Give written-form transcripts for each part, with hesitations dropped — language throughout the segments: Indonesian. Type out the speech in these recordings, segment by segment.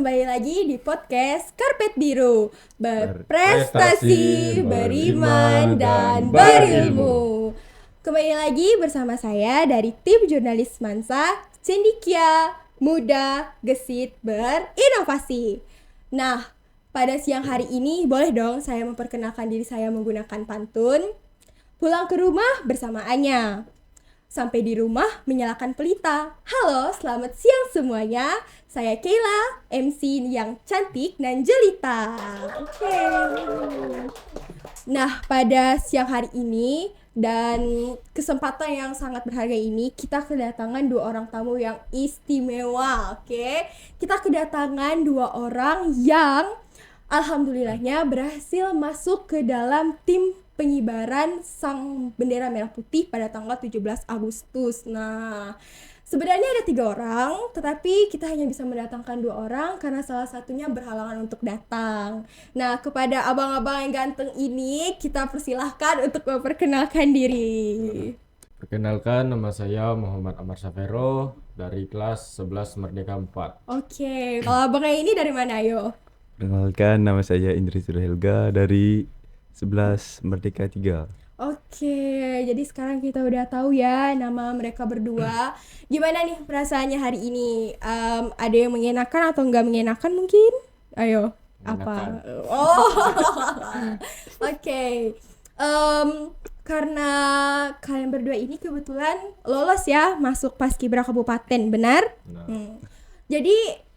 kembali lagi di podcast Karpet Biru. Berprestasi, beriman, dan berilmu. Kembali lagi bersama saya dari tim jurnalis Mansa, Cendikia, Muda, Gesit, Berinovasi. Nah, pada siang hari ini boleh dong saya memperkenalkan diri saya menggunakan pantun. Pulang ke rumah bersama Anya. Sampai di rumah menyalakan pelita. Halo, selamat siang semuanya. Saya Kayla, MC yang cantik dan jelita. Oke. Nah, pada siang hari ini dan kesempatan yang sangat berharga ini, kita kedatangan dua orang tamu yang istimewa. Oke. Kita kedatangan dua orang yang alhamdulillahnya berhasil masuk ke dalam tim pengibaran sang bendera merah putih pada tanggal 17 Agustus. Nah, sebenarnya ada 3 orang, tetapi kita hanya bisa mendatangkan 2 orang karena salah satunya berhalangan untuk datang. Nah, kepada abang-abang yang ganteng ini, kita persilahkan untuk memperkenalkan diri. Perkenalkan, nama saya Muhammad Amar Safero dari kelas 11 Merdeka 4. Oke, kalau abangnya ini dari mana, ayo? Perkenalkan, nama saya Indri Surhelga dari 11 Merdeka 3. Oke, jadi sekarang kita udah tahu ya nama mereka berdua. Gimana nih perasaannya hari ini? Ada yang mengenakan atau nggak mengenakan mungkin? Ayo, apa? Oh, oke. Karena kalian berdua ini kebetulan lolos ya masuk Paskibra Kabupaten, benar? Nah, Jadi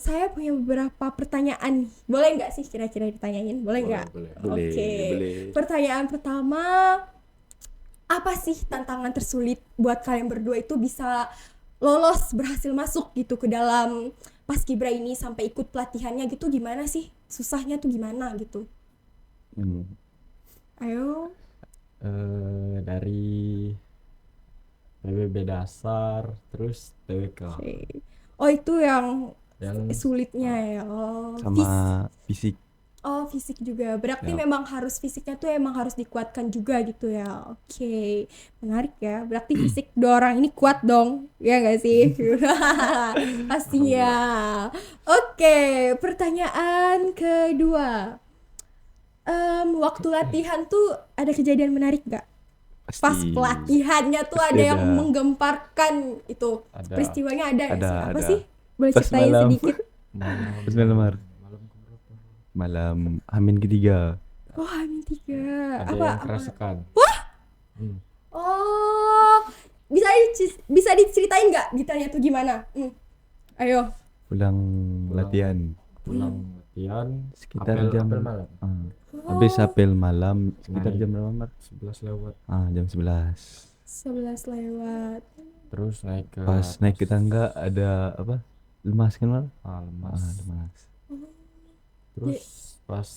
saya punya beberapa pertanyaan. Boleh nggak sih kira-kira ditanyain? Boleh nggak? boleh. Oke. Boleh. Pertanyaan pertama, apa sih tantangan tersulit buat kalian berdua itu bisa lolos, berhasil masuk gitu ke dalam Paskibra ini sampai ikut pelatihannya gitu, gimana sih? Susahnya tuh gimana gitu? Ayo. Dari PBB dasar, terus TWK. Oke. Oh, itu yang Yang sulitnya ya. Oh, Sama fisik. fisik juga. Berarti Ya. memang harus fisiknya tuh emang harus dikuatkan juga gitu ya. Oke. Menarik ya. Berarti fisik dua orang ini kuat dong. Ya nggak sih? Pastinya. Oke, pertanyaan kedua. Waktu latihan tuh ada kejadian menarik nggak? Pasti. Pas pelatihannya tuh Pasti ada yang ada. menggemparkan itu. Ada. Peristiwanya ada nggak sih? Apa Ada. sih? Boleh Pas ceritain malam. sedikit? Pas malam, Mar. Malam Amin ketiga. Oh, Amin 3. Ada Apa? yang kerasukan. Oh, bisa diceritain nggak detailnya tuh gimana? Ayo. Pulang latihan. Pulang latihan Sekitar apel jam malam. Habis apel malam sekitar Naik. jam berapa, Mar? 11 lewat. Jam 11. 11 lewat. Terus naik ke Pas atas. naik ke tangga ada apa? Lemas kan, Mar? Lemas. Lemas. Terus pas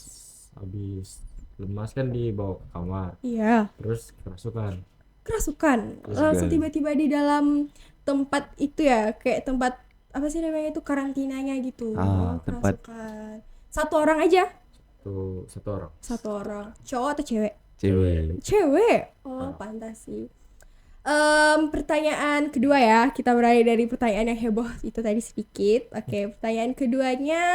habis lemas kan dibawa ke kamar. Iya, Terus kerasukan. kerasukan. Langsung tiba-tiba di dalam tempat itu ya, kayak tempat apa sih namanya itu, karantinanya gitu. Tempat. Kerasukan. Satu orang aja? Tuh satu orang. Satu orang. Cowok atau cewek? Cewek. Cewek. Oh, pantas sih. Pertanyaan kedua ya, kita beralih dari pertanyaan yang heboh itu tadi sedikit. Oke, pertanyaan keduanya,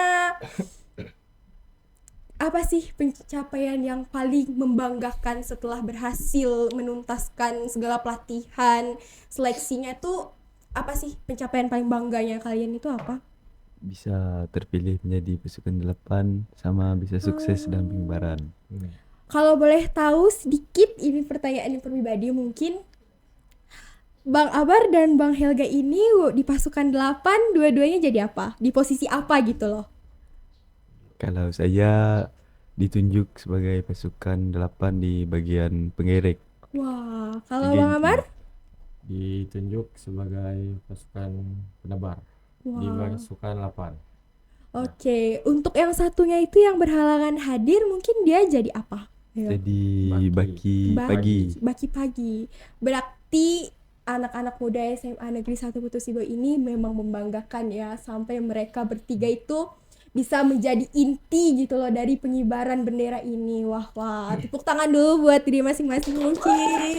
apa sih pencapaian yang paling membanggakan setelah berhasil menuntaskan segala pelatihan, seleksinya tuh apa sih pencapaian paling bangganya kalian itu apa? Bisa terpilih menjadi pasukan 8 sama bisa sukses dalam pengibaran. Kalau boleh tahu sedikit, ini pertanyaan yang pribadi mungkin, Bang Abar dan Bang Helga ini di pasukan 8 dua-duanya jadi apa? Di posisi apa gitu loh? Kalau saya ditunjuk sebagai pasukan 8 di bagian pengerek. Wah, kalau Bagian Bang Amar? Ditunjuk sebagai pasukan penebar di Wah. pasukan 8. Oke, untuk yang satunya itu yang berhalangan hadir mungkin dia jadi apa? Ayo. Jadi Baki. baki Pagi. Berarti anak-anak muda SMA Negeri 1 Putu Sibo ini memang membanggakan ya, sampai mereka bertiga itu bisa menjadi inti gitu loh dari pengibaran bendera ini. Wah, tepuk tangan dulu buat diri masing-masing mungkin.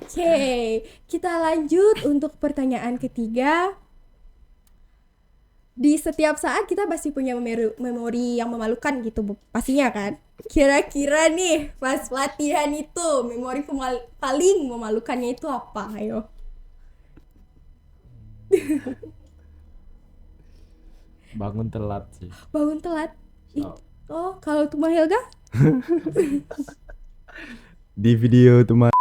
Oke, kita lanjut untuk pertanyaan ketiga. di setiap saat kita pasti punya memori yang memalukan gitu pastinya kan. Kira-kira nih pas latihan itu memori paling memalukannya itu apa? Ayo. Bangun telat sih. Bangun telat. So, Oh, kalau tuh Helga? Di video teman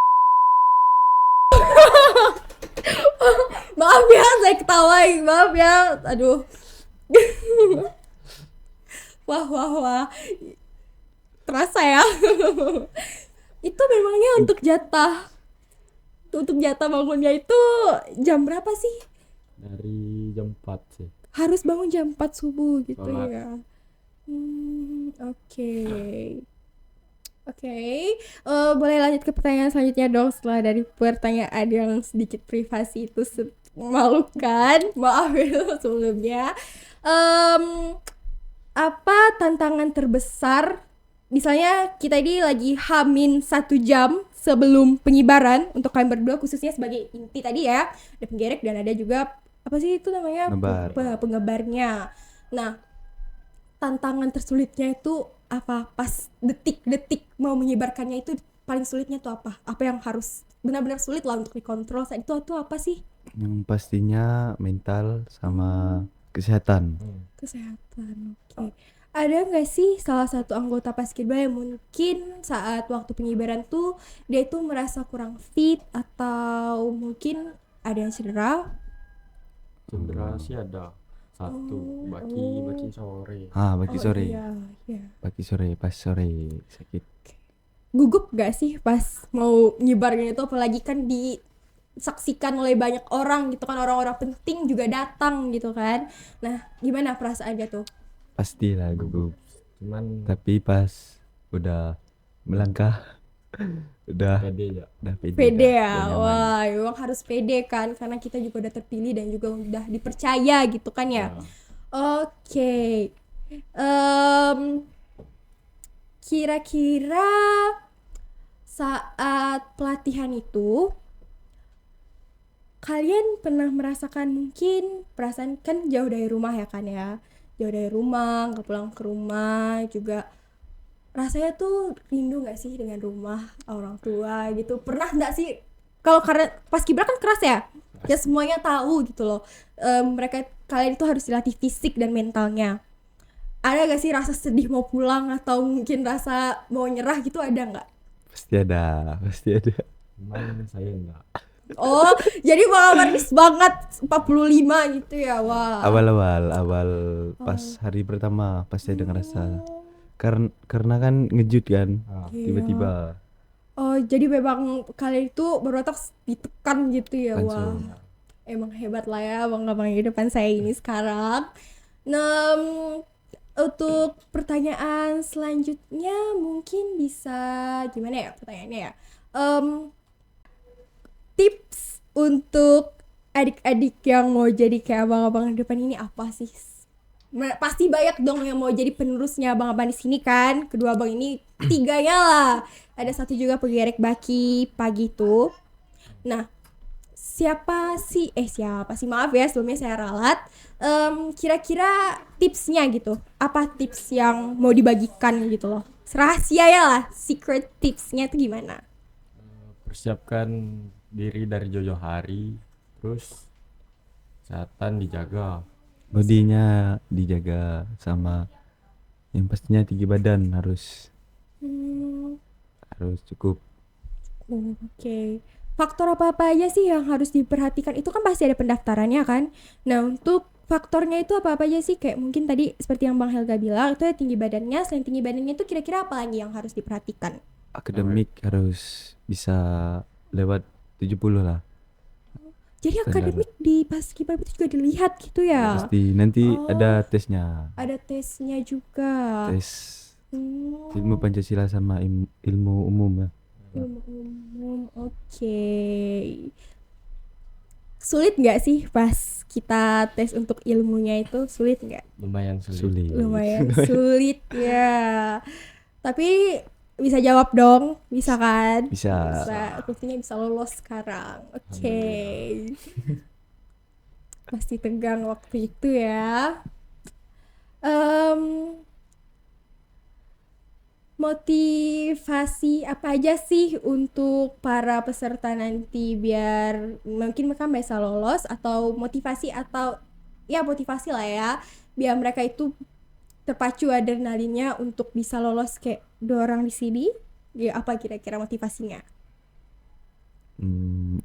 Maaf ya, saya ketawain. Maaf ya. Aduh. Wah. Terasa ya. Itu memangnya untuk jatah bangunnya itu jam berapa sih? dari jam 4 sih. Harus bangun jam 4 subuh gitu Sholat. ya. Oke. Boleh lanjut ke pertanyaan selanjutnya dong setelah dari pertanyaan yang sedikit privasi itu memalukan. Maaf ya sebelumnya. Apa tantangan terbesar? Misalnya kita ini lagi H-1 jam sebelum pengibaran untuk kalian berdua khususnya sebagai inti tadi ya. Ada penggerek dan ada juga apa sih itu namanya? Ngebar. Pengebarnya. Nah, tantangan tersulitnya itu apa pas detik-detik mau menyebarkannya itu paling sulitnya tuh apa? Apa yang harus benar-benar sulit lah untuk dikontrol saat itu apa sih? yang pastinya mental sama kesehatan. Kesehatan. Oke. Ada nggak sih salah satu anggota Paskibra yang mungkin saat waktu pengibaran tuh dia itu merasa kurang fit atau mungkin ada yang cedera? Cedera sih ada satu, baki sore. Bagi sore. Iya. Bagi sore, pas sore sakit. Gugup gak sih pas mau nyebarnya itu apalagi kan disaksikan oleh banyak orang gitu kan, orang-orang penting juga datang gitu kan. Nah, gimana perasaannya tuh? Pastilah gugup. Cuman Tapi pas udah melangkah udah pede ya. Pede udah ya, nyaman. wah emang harus pede kan karena kita juga udah terpilih dan juga udah dipercaya gitu kan ya. Oke. Kira-kira saat pelatihan itu kalian pernah merasakan mungkin perasaan kan jauh dari rumah ya kan ya, jauh dari rumah nggak pulang ke rumah juga rasanya tuh rindu nggak sih dengan rumah orang tua gitu, pernah nggak sih? Kalau karena pas kibra kan keras ya semuanya tahu gitu loh. Mereka kalian itu harus dilatih fisik dan mentalnya. Ada gak sih rasa sedih mau pulang atau mungkin rasa mau nyerah gitu, ada nggak? Pasti ada. Cuman saya enggak. Oh, jadi manis banget 45 gitu ya. Wah. Awal pas hari pertama pasti ada ngerasa karena kan ngejut kan tiba-tiba Oh, jadi memang kalian itu berotak ditekan gitu ya. langsung. Wah. Emang hebat lah ya abang-abang di depan saya ini sekarang. Nah, untuk pertanyaan selanjutnya mungkin bisa gimana ya pertanyaannya ya? Tips untuk adik-adik yang mau jadi kayak abang-abang di depan ini apa sih? Pasti banyak dong yang mau jadi penerusnya abang-abang di sini kan. Kedua abang ini tiganya lah. Ada satu juga penggerek baki pagi tuh. Nah, siapa sih maaf ya sebelumnya saya ralat. Kira-kira tipsnya gitu, apa tips yang mau dibagikan gitu loh, rahasia ya lah, secret tipsnya itu gimana? Persiapkan diri dari jauh-jauh hari, terus kesehatan dijaga. Bodinya dijaga sama yang pastinya tinggi badan harus cukup. Oke. Faktor apa aja sih yang harus diperhatikan? Itu kan pasti ada pendaftarannya kan. Nah, untuk faktornya itu apa aja sih? Kayak mungkin tadi seperti yang Bang Helga bilang itu ya tinggi badannya. Selain tinggi badannya itu kira-kira apa lagi yang harus diperhatikan? Akademik harus bisa lewat 70 lah. Jadi Standar. akademik di Paskibra itu juga dilihat gitu ya? Pasti nanti Oh. ada tesnya. Ada tesnya juga. Tes Hmm, ilmu Pancasila sama ilmu umum ya. ilmu umum. Oke. Sulit nggak sih pas kita tes untuk ilmunya itu, sulit nggak? Lumayan sulit. Sulit. Lumayan sulit ya. Tapi bisa jawab dong, bisa kan? Bisa. Buktinya bisa lolos sekarang. Oke. Pasti tegang waktu itu ya. Em, Motivasi apa aja sih untuk para peserta nanti biar mungkin mereka bisa lolos, atau motivasi, atau ya motivasi lah ya, biar mereka itu terpacu adrenalinnya untuk bisa lolos kayak dua orang di sini. Ya, apa kira-kira motivasinya?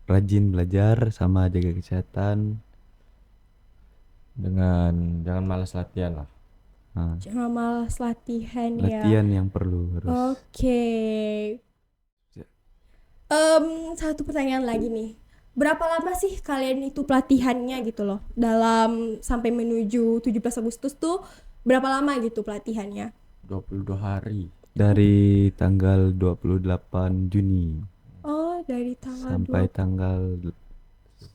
Rajin belajar sama jaga kesehatan. Dengan jangan malas latihan lah. Nah, Jangan malas latihan ya. latihan yang perlu harus. Oke. Satu pertanyaan lagi nih. Berapa lama sih kalian itu pelatihannya gitu loh? Dalam sampai menuju 17 Agustus tuh berapa lama gitu pelatihannya? 22 hari. Dari tanggal 28 Juni Oh, dari tanggal sampai tanggal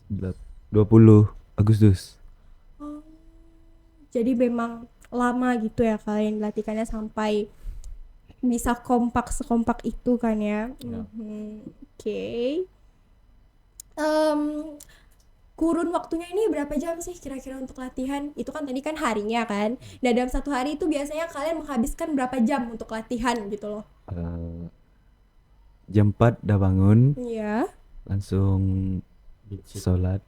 20 Agustus. Oh, jadi memang lama gitu ya kalian latihkannya sampai bisa kompak sekompak itu kan ya? Ya. Oke. Em, Kurun waktunya ini berapa jam sih kira-kira untuk latihan? Itu kan tadi kan harinya kan. Nah, dalam satu hari itu biasanya kalian menghabiskan berapa jam untuk latihan gitu loh? Eh, jam 4 udah bangun, Iya. langsung Beat sheet. sholat.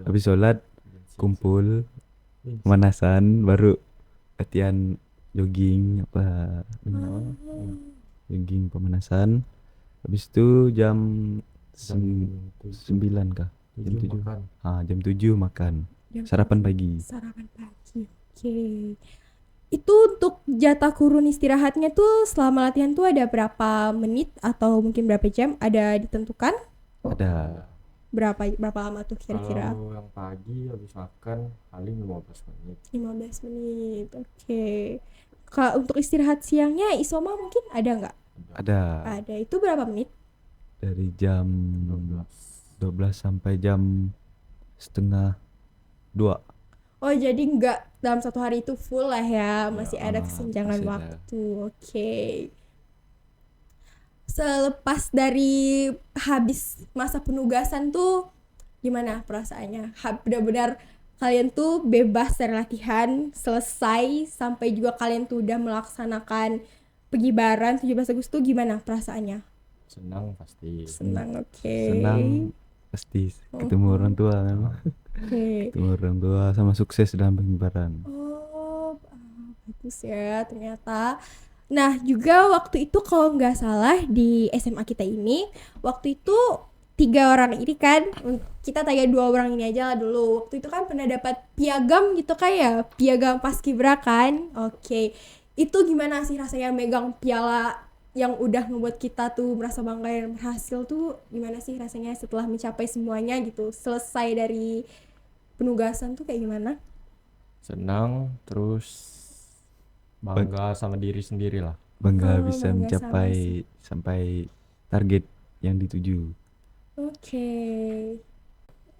Habis sholat Beat sheet. kumpul, Beat sheet. pemanasan, baru latihan jogging jogging pemanasan. Habis itu jam Jam 9 kah? Jam 7 7. makan. Jam 7 makan. Jam Sarapan 7. pagi. Sarapan pagi. Oke. Itu untuk jatah kurun istirahatnya tuh selama latihan tuh ada berapa menit atau mungkin berapa jam? Ada ditentukan? Ada Berapa lama tuh kira-kira? Kalau yang pagi habis makan paling 15 menit. 15 menit. Oke. Untuk istirahat siangnya Isoma mungkin ada nggak? ada Ada. Itu berapa menit? dari jam 12 sampai jam setengah 2. Oh, jadi nggak dalam satu hari itu full lah ya, masih ada ah, kesenjangan masih ada. waktu. Oke. Selepas dari habis masa penugasan tuh gimana perasaannya? Benar-benar kalian tuh bebas dari latihan, selesai, sampai juga kalian tuh udah melaksanakan pengibaran 17 Agustus, gimana perasaannya? Senang pasti. Senang, oke. Senang pasti ketemu orang tua kan. Oke. Ketemu orang tua sama sukses dalam pengibaran. Oh, bagus ya ternyata. Nah, juga waktu itu kalau nggak salah di SMA kita ini, waktu itu 3 orang ini kan, kita tanya 2 orang ini aja lah dulu. Waktu itu kan pernah dapat piagam gitu kan ya, piagam Paskibra kan. Oke. Itu gimana sih rasanya megang piala yang udah membuat kita tuh merasa bangga dan berhasil tuh, gimana sih rasanya setelah mencapai semuanya gitu, selesai dari penugasan tuh kayak gimana? Senang terus bangga sama diri sendiri lah. Bangga Oh, bisa bangga mencapai sampai target yang dituju. Oke.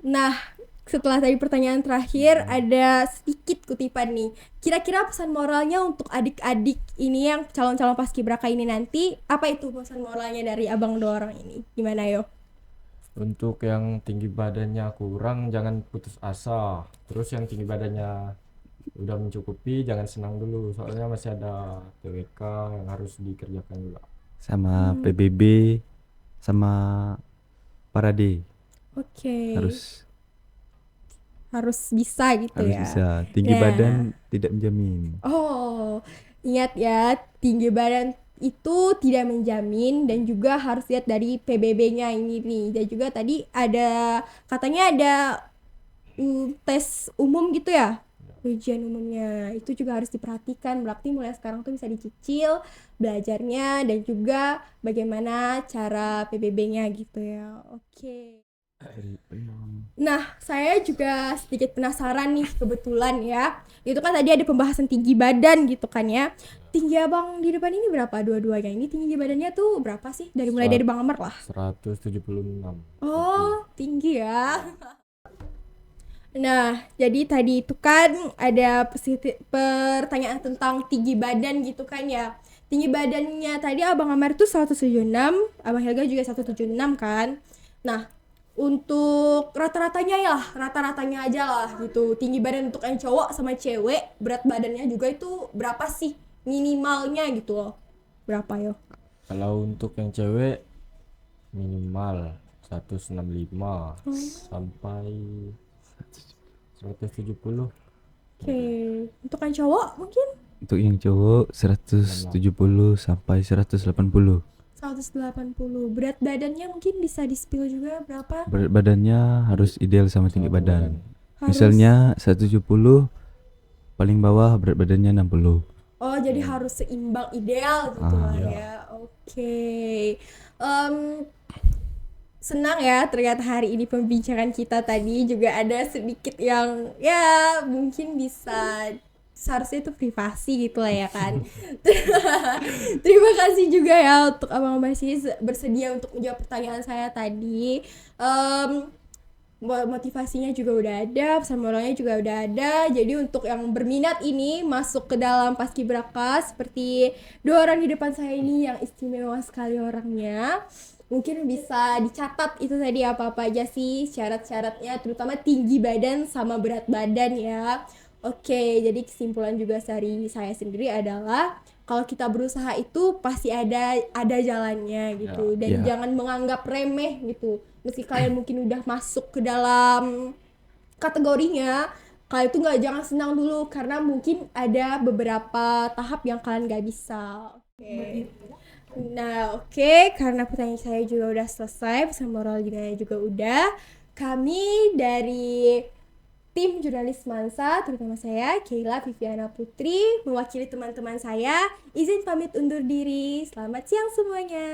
Nah, setelah tadi pertanyaan terakhir, ada sedikit kutipan nih. Kira-kira pesan moralnya untuk adik-adik ini yang calon-calon paskibraka ini nanti, apa itu pesan moralnya dari abang 2 orang ini? Gimana yo? Untuk yang tinggi badannya kurang jangan putus asa. Terus yang tinggi badannya udah mencukupi jangan senang dulu, soalnya masih ada TWK yang harus dikerjakan juga. Sama PBB sama Parade Oke. harus bisa gitu harus ya. bisa. Tinggi Nah. badan tidak menjamin. Oh, ingat ya, tinggi badan itu tidak menjamin, dan juga harus lihat dari PBB-nya ini nih. Dan juga tadi ada katanya ada tes umum gitu ya. Ujian umumnya itu juga harus diperhatikan. Berarti mulai sekarang tuh bisa dicicil belajarnya dan juga bagaimana cara PBB-nya gitu ya. Oke. Nah, saya juga sedikit penasaran nih kebetulan ya. Itu kan tadi ada pembahasan tinggi badan gitu kan ya. Tinggi abang di depan ini berapa dua-duanya? Ini tinggi badannya tuh berapa sih? Mulai dari Bang Amar lah. 176. Oh, tinggi ya. Nah, jadi tadi itu kan ada pertanyaan tentang tinggi badan gitu kan ya. Tinggi badannya tadi Abang Amar tuh 176, Abang Helga juga 176 kan. Nah, untuk rata-ratanya aja lah gitu. Tinggi badan untuk yang cowok sama cewek, berat badannya juga itu berapa sih minimalnya gitu loh. Berapa yo? Kalau untuk yang cewek minimal 165 sampai 170. Oke, untuk yang cowok mungkin Untuk yang cowok 170 sampai 180. 180. Berat badannya mungkin bisa di-spill juga berapa? Berat badannya harus ideal sama tinggi badan. Harus. Misalnya 170, paling bawah berat badannya 60. Oh, jadi harus seimbang ideal gitu lah iya. ya. Oke. Senang ya ternyata hari ini pembicaraan kita tadi juga ada sedikit yang ya mungkin bisa seharusnya itu privasi gitu lah ya kan. Terima kasih juga ya untuk Abang masih bersedia untuk menjawab pertanyaan saya tadi. Motivasinya juga udah ada, pesan moralnya juga udah ada. Jadi untuk yang berminat ini masuk ke dalam Paskibraka seperti dua orang di depan saya ini yang istimewa sekali orangnya. Mungkin bisa dicatat itu tadi apa-apa aja sih syarat-syaratnya, terutama tinggi badan sama berat badan ya. Oke, jadi kesimpulan juga dari saya sendiri adalah kalau kita berusaha itu pasti ada jalannya gitu, dan Ya. jangan menganggap remeh gitu. Meski kalian mungkin udah masuk ke dalam kategorinya, kalian itu jangan senang dulu karena mungkin ada beberapa tahap yang kalian gak bisa. Oke. Nah, oke, karena pertanyaan saya juga udah selesai, pesan moral juga udah. Kami dari tim jurnalis Mansa, terutama saya, Keila Viviana Putri, mewakili teman-teman saya, izin pamit undur diri. Selamat siang semuanya.